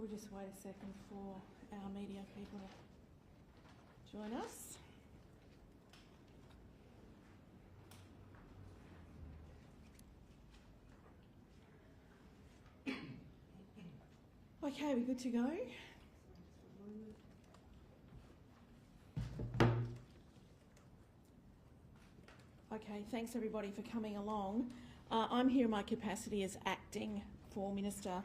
We'll just wait a second for our media people to join us. Okay, we're good to go. Okay, thanks everybody for coming along. I'm here in my capacity as acting for Minister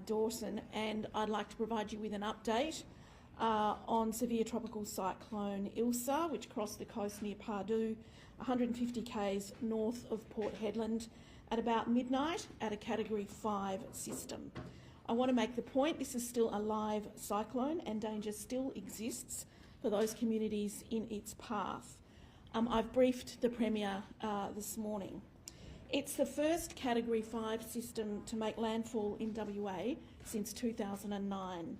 Dawson, and I'd like to provide you with an update on Severe Tropical Cyclone Ilsa, which crossed the coast near Pardue, 150 k's north of Port Hedland at about midnight at a Category 5 system. I want to make the point this is still a live cyclone and danger still exists for those communities in its path. I've briefed the Premier this morning. It's the first Category 5 system to make landfall in WA since 2009,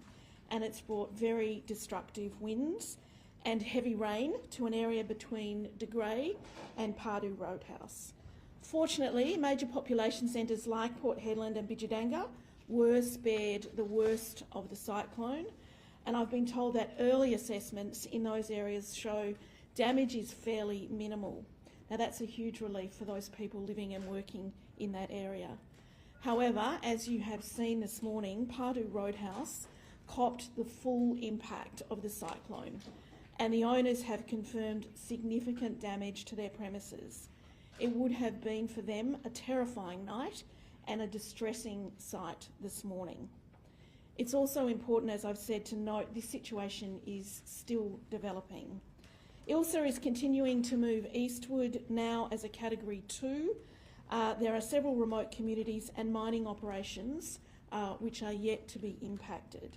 and it's brought very destructive winds and heavy rain to an area between De Grey and Pardue Roadhouse. Fortunately, major population centres like Port Hedland and Bidjadanga were spared the worst of the cyclone, and I've been told that early assessments in those areas show damage is fairly minimal. Now that's a huge relief for those people living and working in that area. However, as you have seen this morning, Pardue Roadhouse copped the full impact of the cyclone, and the owners have confirmed significant damage to their premises. It would have been for them a terrifying night and a distressing sight this morning. It's also important, as I've said, to note this situation is still developing. Ilsa is continuing to move eastward now as a Category 2. There are several remote communities and mining operations which are yet to be impacted.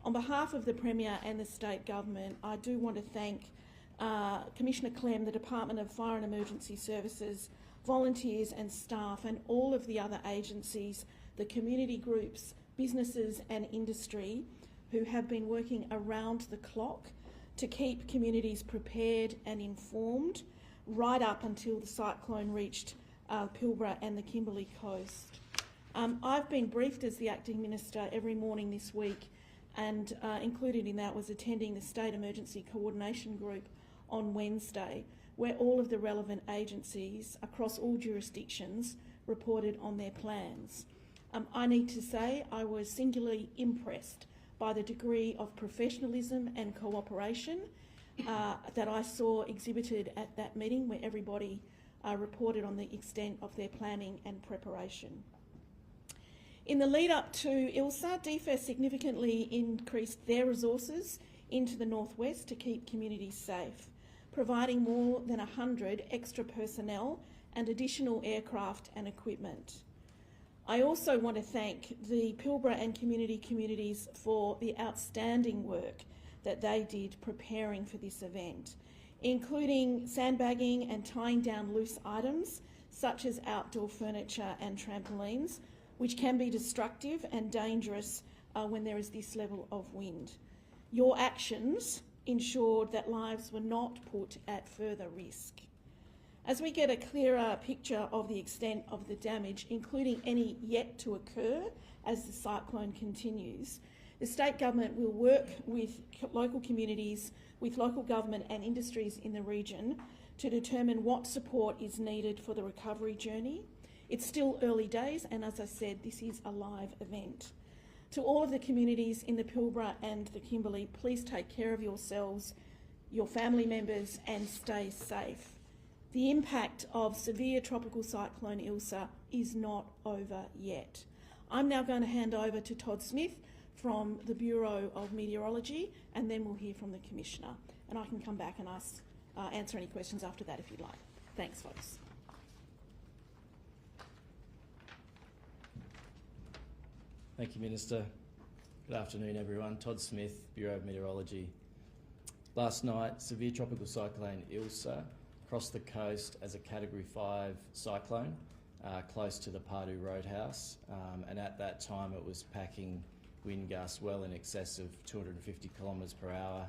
On behalf of the Premier and the State Government, I do want to thank Commissioner Clem, the Department of Fire and Emergency Services, volunteers and staff, and all of the other agencies, the community groups, businesses and industry who have been working around the clock to keep communities prepared and informed right up until the cyclone reached Pilbara and the Kimberley coast. I've been briefed as the Acting Minister every morning this week, and included in that was attending the State Emergency Coordination Group on Wednesday, where all of the relevant agencies across all jurisdictions reported on their plans. I need to say I was singularly impressed by the degree of professionalism and cooperation that I saw exhibited at that meeting, where everybody reported on the extent of their planning and preparation. In the lead up to Ilsa, DFES significantly increased their resources into the northwest to keep communities safe, providing more than 100 extra personnel and additional aircraft and equipment. I also want to thank the Pilbara and communities for the outstanding work that they did preparing for this event, including sandbagging and tying down loose items such as outdoor furniture and trampolines, which can be destructive and dangerous when there is this level of wind. Your actions ensured that lives were not put at further risk. As we get a clearer picture of the extent of the damage, including any yet to occur as the cyclone continues, the State Government will work with local communities, with local government and industries in the region to determine what support is needed for the recovery journey. It's still early days, and as I said, this is a live event. To all of the communities in the Pilbara and the Kimberley, please take care of yourselves, your family members, and stay safe. The impact of Severe Tropical Cyclone Ilsa is not over yet. I'm now going to hand over to Todd Smith from the Bureau of Meteorology, and then we'll hear from the Commissioner. And I can come back and answer any questions after that if you'd like. Thanks, folks. Thank you, Minister. Good afternoon, everyone. Todd Smith, Bureau of Meteorology. Last night, Severe Tropical Cyclone Ilsa crossed the coast as a Category 5 cyclone close to the Pardue Roadhouse, and at that time it was packing wind gusts well in excess of 250 kilometres per hour,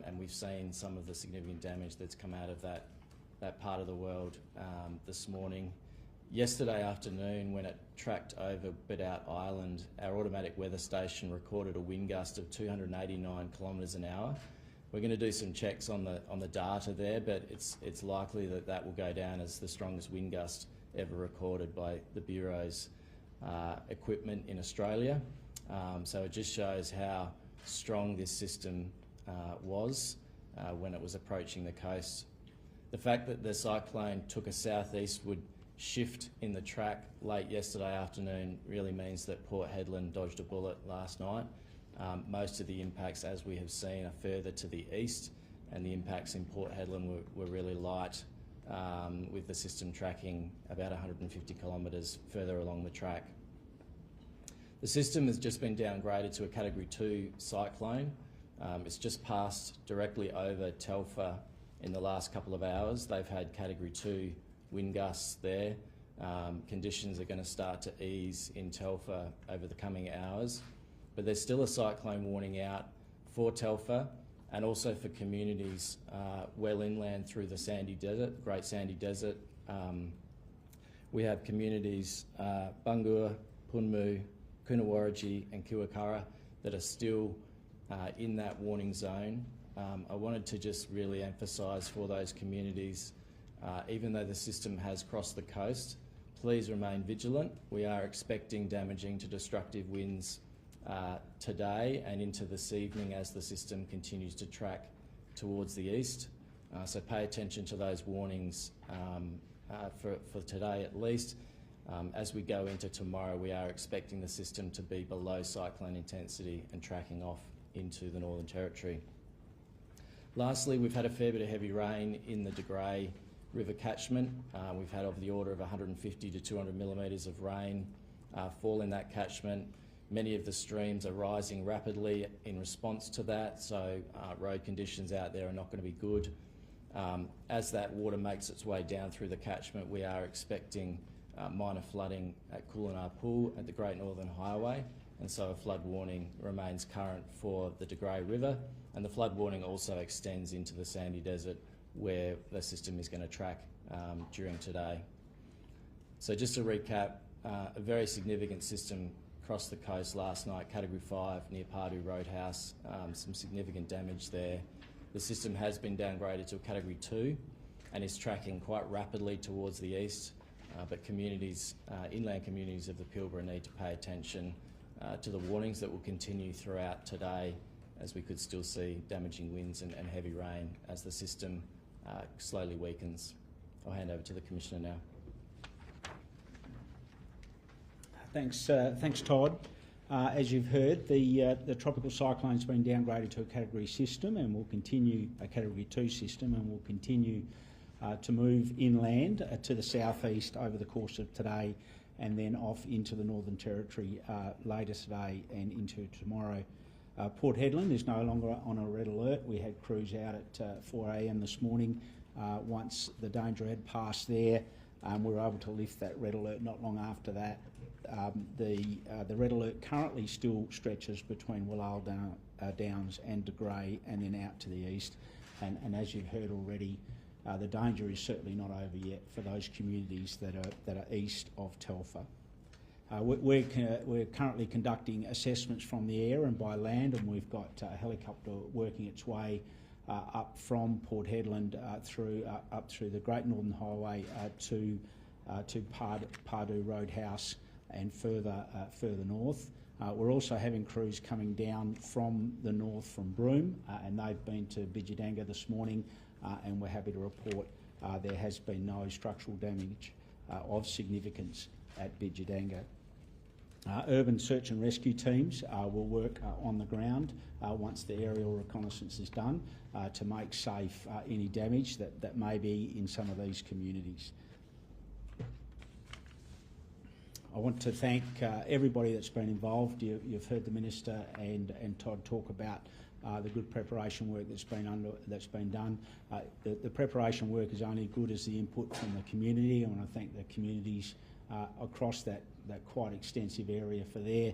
and we've seen some of the significant damage that's come out of that part of the world this morning. Yesterday afternoon, when it tracked over Bidout Island, our automatic weather station recorded a wind gust of 289 kilometres an hour. We're going to do some checks on the data there, but it's likely that that will go down as the strongest wind gust ever recorded by the Bureau's equipment in Australia. So it just shows how strong this system was when it was approaching the coast. The fact that the cyclone took a southeastward shift in the track late yesterday afternoon really means that Port Hedland dodged a bullet last night. Most of the impacts, as we have seen, are further to the east, and the impacts in Port Hedland were really light, with the system tracking about 150 kilometres further along the track. The system has just been downgraded to a Category 2 cyclone. It's just passed directly over Telfer in the last couple of hours. They've had Category 2 wind gusts there. Conditions are going to start to ease in Telfer over the coming hours, but there's still a cyclone warning out for Telfer and also for communities well inland through the Sandy Desert, Great Sandy Desert. We have communities Bungur, Punmu, Coonawarrigi and Kiwakara that are still in that warning zone. I wanted to just really emphasise for those communities, even though the system has crossed the coast, please remain vigilant. We are expecting damaging to destructive winds today and into this evening as the system continues to track towards the east. So pay attention to those warnings for today at least. As we go into tomorrow, we are expecting the system to be below cyclone intensity and tracking off into the Northern Territory. Lastly, we've had a fair bit of heavy rain in the De Grey River catchment. We've had of the order of 150 to 200 millimetres of rain fall in that catchment. Many of the streams are rising rapidly in response to that, so road conditions out there are not going to be good. As that water makes its way down through the catchment, we are expecting minor flooding at Coolinar Pool at the Great Northern Highway, and so a flood warning remains current for the De Grey River, and the flood warning also extends into the Sandy Desert where the system is going to track during today. So just to recap, a very significant system crossed the coast last night, Category 5 near Pardue Roadhouse, some significant damage there. The system has been downgraded to a Category 2 and is tracking quite rapidly towards the east, but communities, inland communities of the Pilbara need to pay attention to the warnings that will continue throughout today, as we could still see damaging winds and heavy rain as the system slowly weakens. I'll hand over to the Commissioner now. Thanks, Todd. As you've heard, the tropical cyclone's been downgraded to a Category system and will continue a Category 2 system and will continue to move inland to the southeast over the course of today and then off into the Northern Territory later today and into tomorrow. Port Hedland is no longer on a red alert. We had crews out at 4 a.m. this morning. Once the danger had passed there, we were able to lift that red alert not long after that. The red alert currently still stretches between Willale Downs and De Grey and then out to the east. And as you've heard already, the danger is certainly not over yet for those communities that are east of Telfer. We're currently conducting assessments from the air and by land, and we've got a helicopter working its way up from Port Hedland up through the Great Northern Highway to Pardue Roadhouse and further north. We're also having crews coming down from the north from Broome, and they've been to Bidjadanga this morning, and we're happy to report there has been no structural damage of significance at Bidjadanga. Urban search and rescue teams will work on the ground once the aerial reconnaissance is done to make safe any damage that may be in some of these communities. I want to thank everybody that's been involved. You've heard the Minister and Todd talk about the good preparation work that's been done. The preparation work is only good as the input from the community. I want to thank the communities across that quite extensive area for their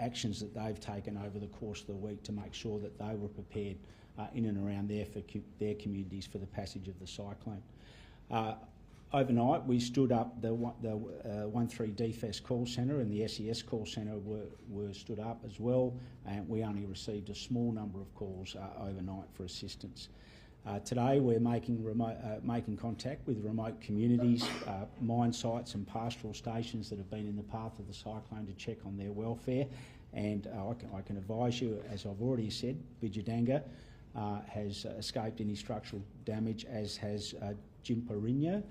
actions that they've taken over the course of the week to make sure that they were prepared in and around their communities for the passage of the cyclone. Overnight, we stood up the 13 DFES call centre, and the SES call centre were stood up as well, and we only received a small number of calls overnight for assistance. Today we're making contact with remote communities, mine sites and pastoral stations that have been in the path of the cyclone to check on their welfare, and I can advise you, as I've already said, Bijadanga has escaped any structural damage, as has Jimparinya,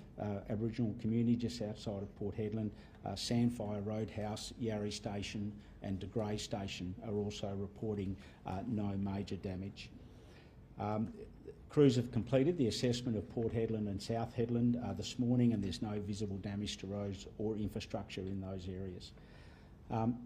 Aboriginal community just outside of Port Hedland. Sandfire Roadhouse, Yarrie Station and De Grey Station are also reporting no major damage. Crews have completed the assessment of Port Hedland and South Hedland this morning, and there's no visible damage to roads or infrastructure in those areas.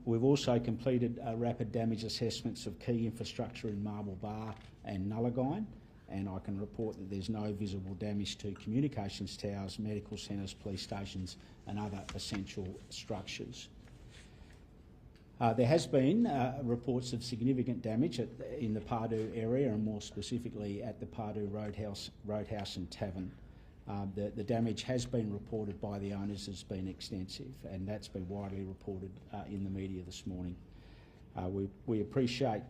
We've also completed rapid damage assessments of key infrastructure in Marble Bar and Nullagine, and I can report that there's no visible damage to communications towers, medical centres, police stations and other essential structures. There has been reports of significant damage in the Pardue area, and more specifically at the Pardue Roadhouse and Tavern. The damage has been reported by the owners as being extensive, and that's been widely reported in the media this morning. We appreciate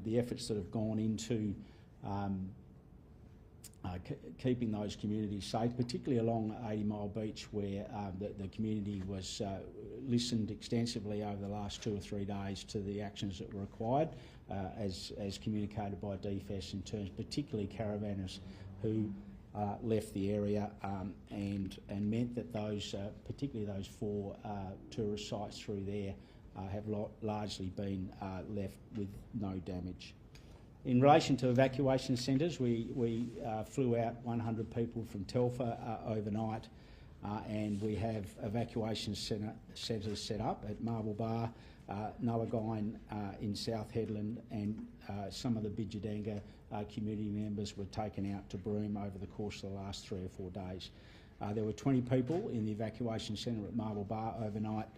the efforts that have gone into keeping those communities safe, particularly along 80 Mile Beach, where the community was listened extensively over the last 2 or 3 days to the actions that were required, as communicated by DFES, in terms particularly caravanners who left the area, and meant that those, particularly those 4 tourist sites through there, have largely been left with no damage. In relation to evacuation centres, we flew out 100 people from Telfer overnight, and we have evacuation centres set up at Marble Bar, Nullagine in South Hedland, and some of the Bijadanga community members were taken out to Broome over the course of the last 3 or 4 days. There were 20 people in the evacuation centre at Marble Bar overnight,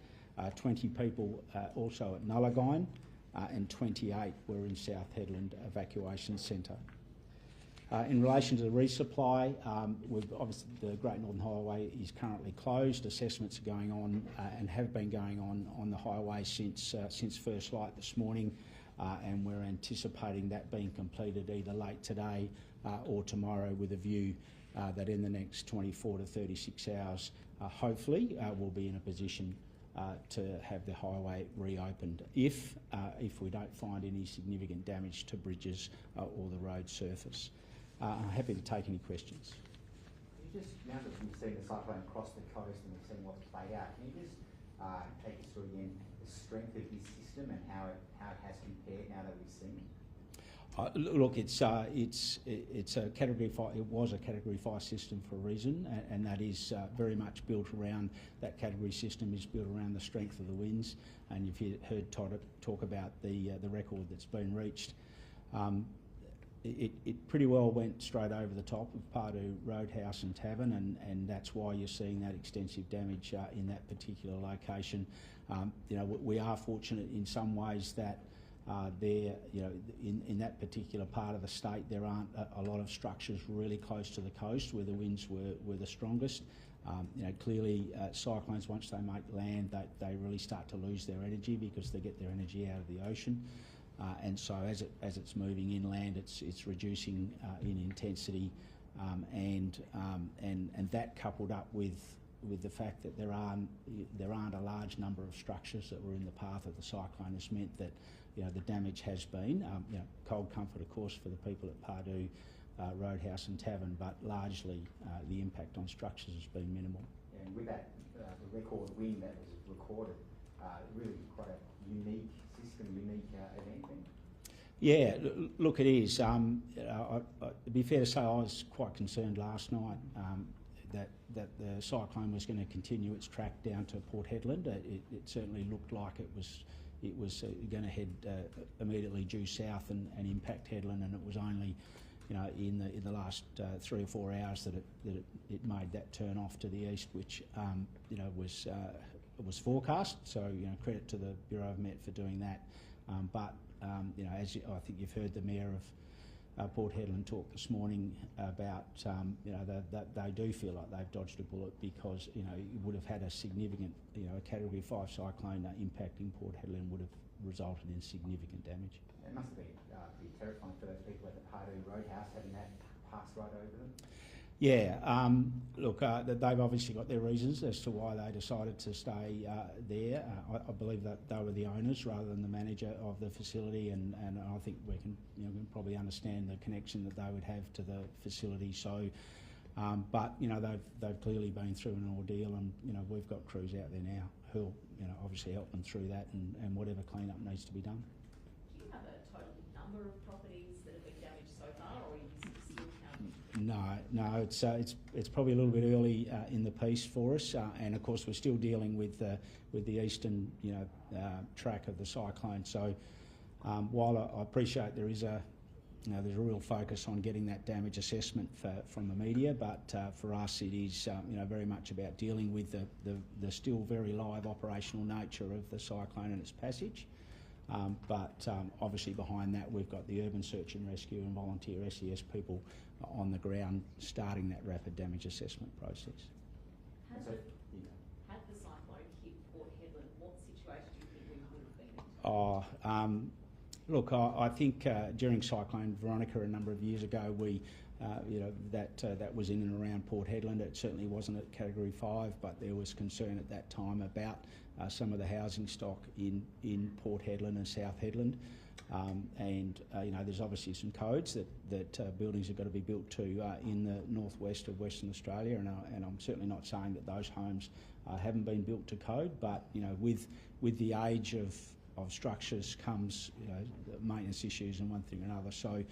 20 people also at Nullagine, and 28 were in South Hedland Evacuation Centre. In relation to the resupply, obviously the Great Northern Highway is currently closed. Assessments are going on and have been going on the highway since first light this morning, and we're anticipating that being completed either late today or tomorrow, with a view that in the next 24 to 36 hours, hopefully, we'll be in a position to have the highway reopened if we don't find any significant damage to bridges or the road surface. I'm happy to take any questions. Can you just, now that we've seen the cyclone across the coast and we've seen what's played out, can you just take us through again the strength of this system and how it has compared now that we've seen it? Look, it's a Category 5. It was a Category 5 system for a reason, and that is very much built around, that category system is built around the strength of the winds. And you've heard Todd talk about the record that's been reached. It pretty well went straight over the top of Pardue Roadhouse and Tavern, and that's why you're seeing that extensive damage in that particular location. We are fortunate in some ways that in that particular part of the state, there aren't a lot of structures really close to the coast where the winds were the strongest. Clearly, cyclones, once they make land, they really start to lose their energy because they get their energy out of the ocean. And so as it's moving inland, it's reducing in intensity, and that coupled up with the fact that there aren't a large number of structures that were in the path of the cyclone has meant that the damage has been cold comfort, of course, for the people at Pardue Roadhouse and Tavern, but largely the impact on structures has been minimal. And with that, the record wind that was recorded, really quite a unique system, unique event then? Yeah, look, it is. It'd be fair to say I was quite concerned last night that the cyclone was going to continue its track down to Port Hedland. It certainly looked like it was going to head immediately due south and impact Hedland, and it was only in the last 3 or 4 hours that it made that turn off to the east, which was forecast. So credit to the Bureau of Met for doing that. But as I think you've heard the Mayor Port Hedland talked this morning about that they do feel like they've dodged a bullet because you would have had a significant a Category 5 cyclone impacting Port Hedland would have resulted in significant damage. It must have been pretty terrifying for those people at the Pardue Roadhouse having that pass right over them. Yeah, look, they've obviously got their reasons as to why they decided to stay there. I believe that they were the owners rather than the manager of the facility, and I think we can probably understand the connection that they would have to the facility. So, but they've clearly been through an ordeal, and we've got crews out there now who'll obviously help them through that and whatever clean-up needs to be done. Do you have a total number of properties that have been damaged so far, or are you still counting? No, it's probably a little bit early in the piece for us, and of course we're still dealing with the eastern track of the cyclone. So while I appreciate there is there's a real focus on getting that damage assessment from the media, but for us it is very much about dealing with the still very live operational nature of the cyclone and its passage. But obviously behind that we've got the urban search and rescue and volunteer SES people on the ground starting that rapid damage assessment process. Had the cyclone hit Port Hedland, what situation do you think we would have been in? Look, I think during Cyclone Veronica a number of years ago, we, that was in and around Port Hedland. It certainly wasn't at Category 5, but there was concern at that time about some of the housing stock in Port Hedland and South Hedland. There's obviously some codes that buildings have got to be built to in the northwest of Western Australia, and I'm certainly not saying that those homes haven't been built to code, but with the age of structures comes maintenance issues and one thing or another. So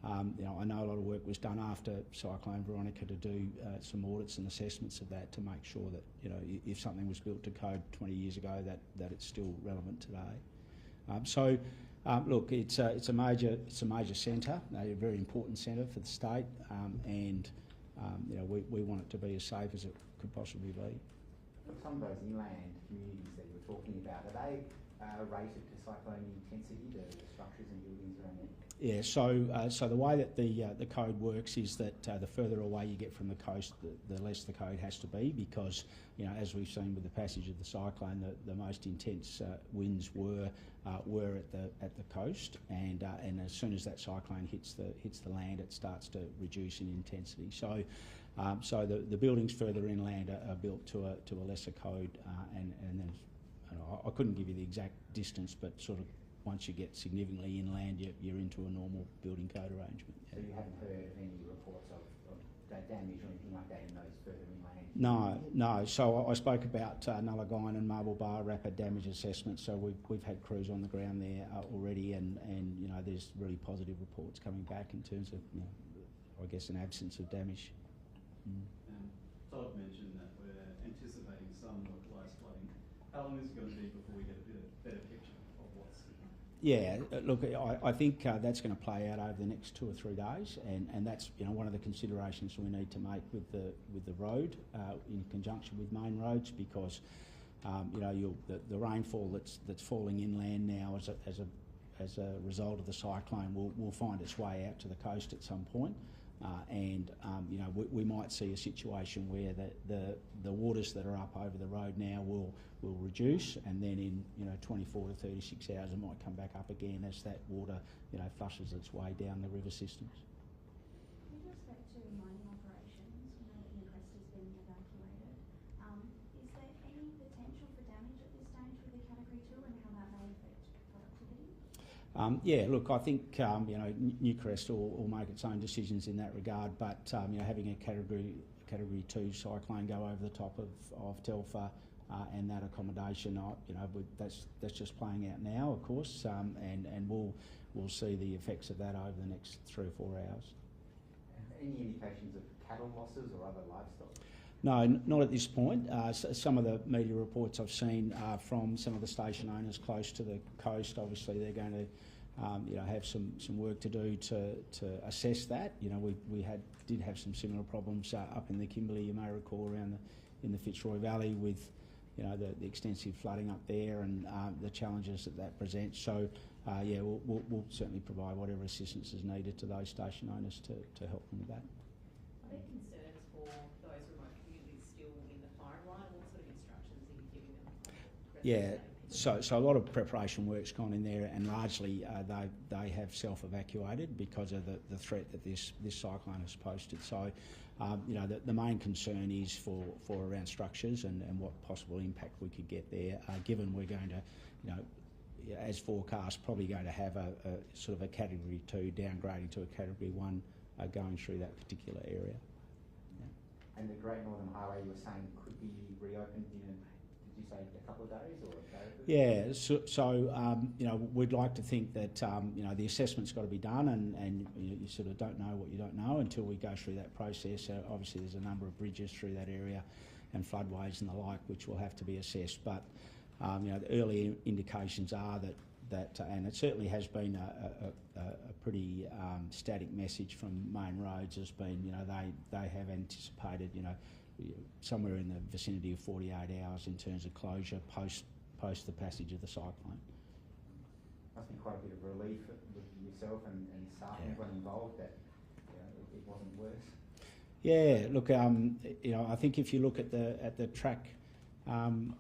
I know a lot of work was done after Cyclone Veronica to do some audits and assessments of that to make sure that if something was built to code 20 years ago that it's still relevant today. Look, it's a major centre, a very important centre for the state, and we want it to be as safe as it could possibly be. Some of those inland communities that you were talking about, are they rated to cyclone intensity, the structures and buildings around there? Yeah, so the way that the code works is that the further away you get from the coast, the less the code has to be, because as we've seen with the passage of the cyclone, the most intense winds were at the coast, and as soon as that cyclone hits the land, it starts to reduce in intensity. So the buildings further inland are built to a lesser code, and then I couldn't give you the exact distance, but sort of once you get significantly inland, you're into a normal building code arrangement. So you haven't heard of any reports of damage or anything like that in those further inland? No. So I spoke about Nullagine and Marble Bar rapid damage assessments. So we've had crews on the ground there already, and there's really positive reports coming back in terms of I guess an absence of damage. Todd mentioned that we're anticipating some localised flooding. How long is it going to be before we get a better picture of what's... Yeah, look, I think that's going to play out over the next 2 or 3 days, and that's one of the considerations we need to make with the road in conjunction with main roads, because the rainfall that's falling inland now as a result of the cyclone will find its way out to the coast at some point. We might see a situation where the waters that are up over the road now will reduce, and then in 24 to 36 hours it might come back up again as that water flushes its way down the river systems. With respect to mining operations, we know that Newcrest has been evacuated. Is there any potential for damage at this stage with the Category 2 and how that may affect productivity? Yeah, look, I think Newcrest will make its own decisions in that regard, but having a Category 2 cyclone go over the top of Telfer and that accommodation, that's just playing out now, of course, and we'll see the effects of that over the next 3 or 4 hours. Any indications of cattle losses or other livestock? No, not at this point. Some of the media reports I've seen are from some of the station owners close to the coast. Obviously, they're going to have some work to do to assess that. We did have some similar problems up in the Kimberley, you may recall, in the Fitzroy Valley with the extensive flooding up there and the challenges that presents. So yeah, we'll certainly provide whatever assistance is needed to those station owners to help them with that. Are there concerns for those remote communities still in the firing line? What sort of instructions are you giving them? Yeah, so a lot of preparation work's gone in there, and largely they have self-evacuated because of the threat that this cyclone has posted. So, you know, the main concern is for around structures and what possible impact we could get there, given we're going to, you know, as forecast, probably going to have a sort of a Category 2 downgrading to a Category 1 going through that particular area. Yeah. And the Great Northern Highway, you were saying, could be reopened in, did you say a couple of days or a day? Yeah, so you know, we'd like to think that you know, the assessment's got to be done, and you sort of don't know what you don't know until we go through that process. Obviously, there's a number of bridges through that area and floodways and the like which will have to be assessed. But you know, the early indications are that and it certainly has been a pretty static message from Main Roads has been, you know, they have anticipated, you know, somewhere in the vicinity of 48 hours in terms of closure post the passage of the cyclone. Must be quite a bit of relief with yourself and staff and everyone involved that, you know, it wasn't worse. Yeah, look, you know, I think if you look at the track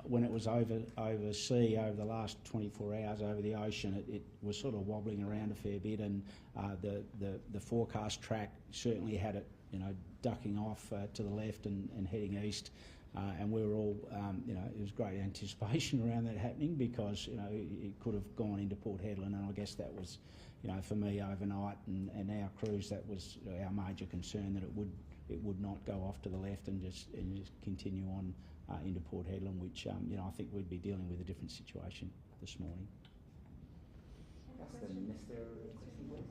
when it was over sea over the last 24 hours over the ocean, it was sort of wobbling around a fair bit, and the forecast track certainly had it, you know, ducking off to the left and heading east, and we were all, you know, it was great anticipation around that happening because, you know, it could have gone into Port Hedland, and I guess that was, you know, for me overnight and our crews, that was our major concern, that it would not go off to the left and just continue on into Port Hedland, which you know, I think we'd be dealing with a different situation this morning. That's the Minister question, please.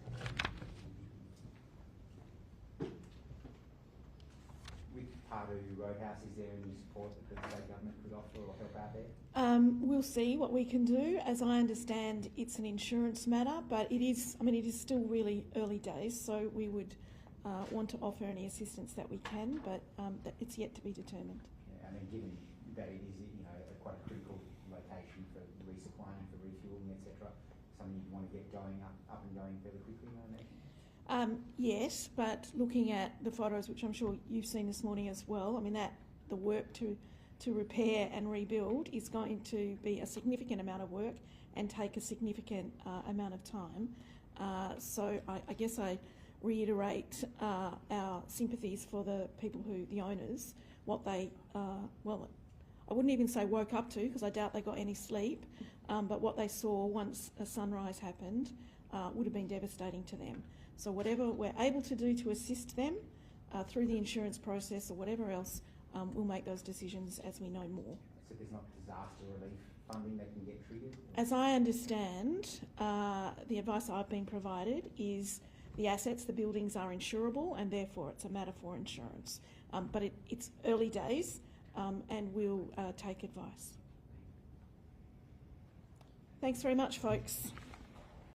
With Pardu Roadhouse, is there any support that the state government could offer or help out there? We'll see what we can do. As I understand, it's an insurance matter, but it is, I mean, it is still really early days, so we would want to offer any assistance that we can, but it's yet to be determined. Yeah, I mean, given that it is, you know, quite a critical location for resupplying, for refuelling, etc., something you'd want to get going up and going fairly quickly, I imagine? Yes, but looking at the photos, which I'm sure you've seen this morning as well, I mean, that the work to repair and rebuild is going to be a significant amount of work and take a significant amount of time. So I guess I reiterate our sympathies for the people the owners, what they, well, I wouldn't even say woke up to, because I doubt they got any sleep, but what they saw once a sunrise happened would have been devastating to them. So whatever we're able to do to assist them through the insurance process or whatever else, we'll make those decisions as we know more. So there's not disaster relief funding that can get triggered? As I understand, the advice I've been provided is the assets, the buildings are insurable, and therefore it's a matter for insurance. But it's early days, and we'll take advice. Thanks very much, folks.